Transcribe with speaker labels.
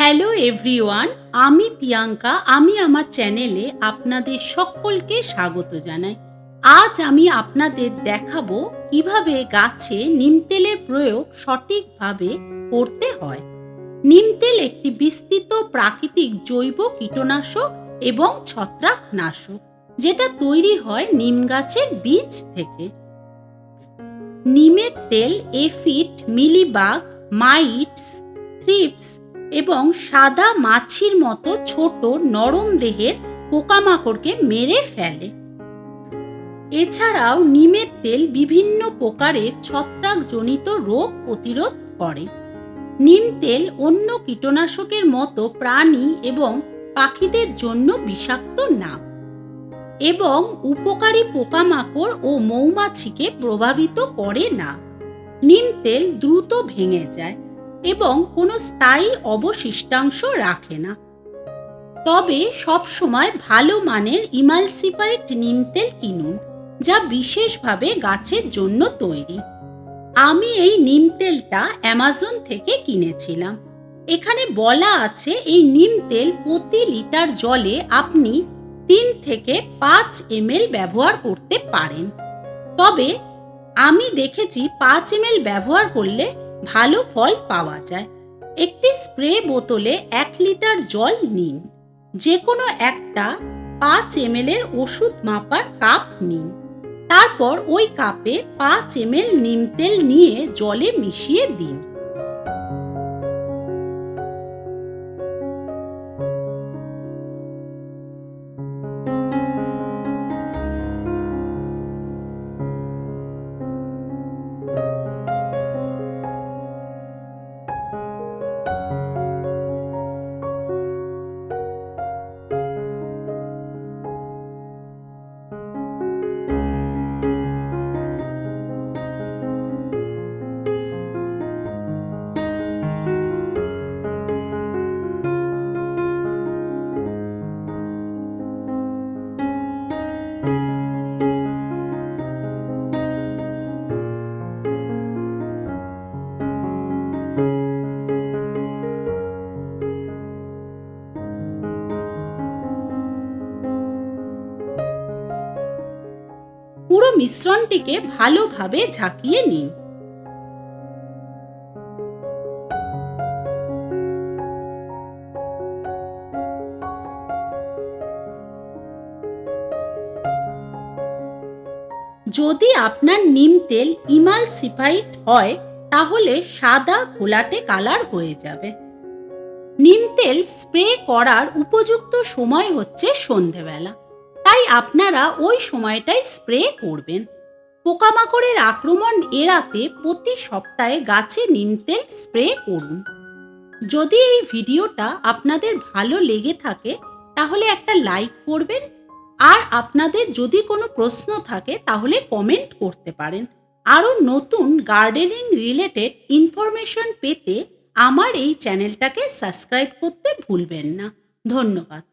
Speaker 1: Hello everyone, আমি প্রিয়াঙ্কা। আমি আমার চ্যানেলে আপনাদের সকলকে স্বাগত জানাই। আজ আমি আপনাদের দেখাবো কিভাবে গাছে নিম তেলের প্রয়োগ সঠিকভাবে করতে হয়। নিম তেল একটি বিস্তৃত প্রাকৃতিক জৈব কীটনাশক এবং ছত্রাকনাশক, যেটা তৈরি হয় নিম গাছের বীজ থেকে। নিমের তেল এফিড, মিলিবাগ, মাইটস, থ্রিপস এবং সাদা মাছির মতো ছোট নরম দেহের পোকামাকড়কে মেরে ফেলে। এছাড়াও নিমের তেল বিভিন্ন প্রকারের ছত্রাকজনিত রোগ প্রতিরোধ করে। নিম তেল অন্য কীটনাশকের মতো প্রাণী এবং পাখিদের জন্য বিষাক্ত না এবং উপকারী পোকামাকড় ও মৌমাছিকে প্রভাবিত করে না। নিম তেল দ্রুত ভেঙে যায় এবং কোনো স্থায়ী অবশিষ্টাংশ রাখে না। তবে সবসময় ভালো মানের ইমালসিফাইড নিম তেল কিনুন, যা বিশেষভাবে গাছের জন্য তৈরি। আমি এই নিম তেলটা অ্যামাজন থেকে কিনেছিলাম। এখানে বলা আছে এই নিম তেল প্রতি লিটার জলে আপনি 3 থেকে 5 ml ব্যবহার করতে পারেন। তবে আমি দেখেছি 5 ml ব্যবহার করলে ভালো ফল পাওয়া যায়। একটি স্প্রে বোতলে 1 লিটার জল নিন। যে কোনো একটা 5 ml এর ওষুধ মাপার কাপ নিন। তারপর ওই কাপে 5 ml নিম তেল নিয়ে জলে মিশিয়ে দিন। পুরো মিশ্রণটিকে ভালোভাবে ঝাঁকিয়ে নিন। যদি আপনার নিম তেল ইমালসিফাইড হয়, তাহলে সাদা ঘোলাটে কালার হয়ে যাবে। নিম তেল স্প্রে করার উপযুক্ত সময় হচ্ছে সন্ধেবেলা, তাই আপনারা ওই সময়টাই স্প্রে করবেন। পোকামাকড়ের আক্রমণ এড়াতে প্রতি সপ্তাহে গাছে নিম তেল স্প্রে করুন। যদি এই ভিডিওটা আপনাদের ভালো লেগে থাকে তাহলে একটা লাইক করবেন, আর আপনাদের যদি কোনো প্রশ্ন থাকে তাহলে কমেন্ট করতে পারেন। আরও নতুন গার্ডেনিং রিলেটেড ইনফরমেশন পেতে আমার এই চ্যানেলটাকে সাবস্ক্রাইব করতে ভুলবেন না। ধন্যবাদ।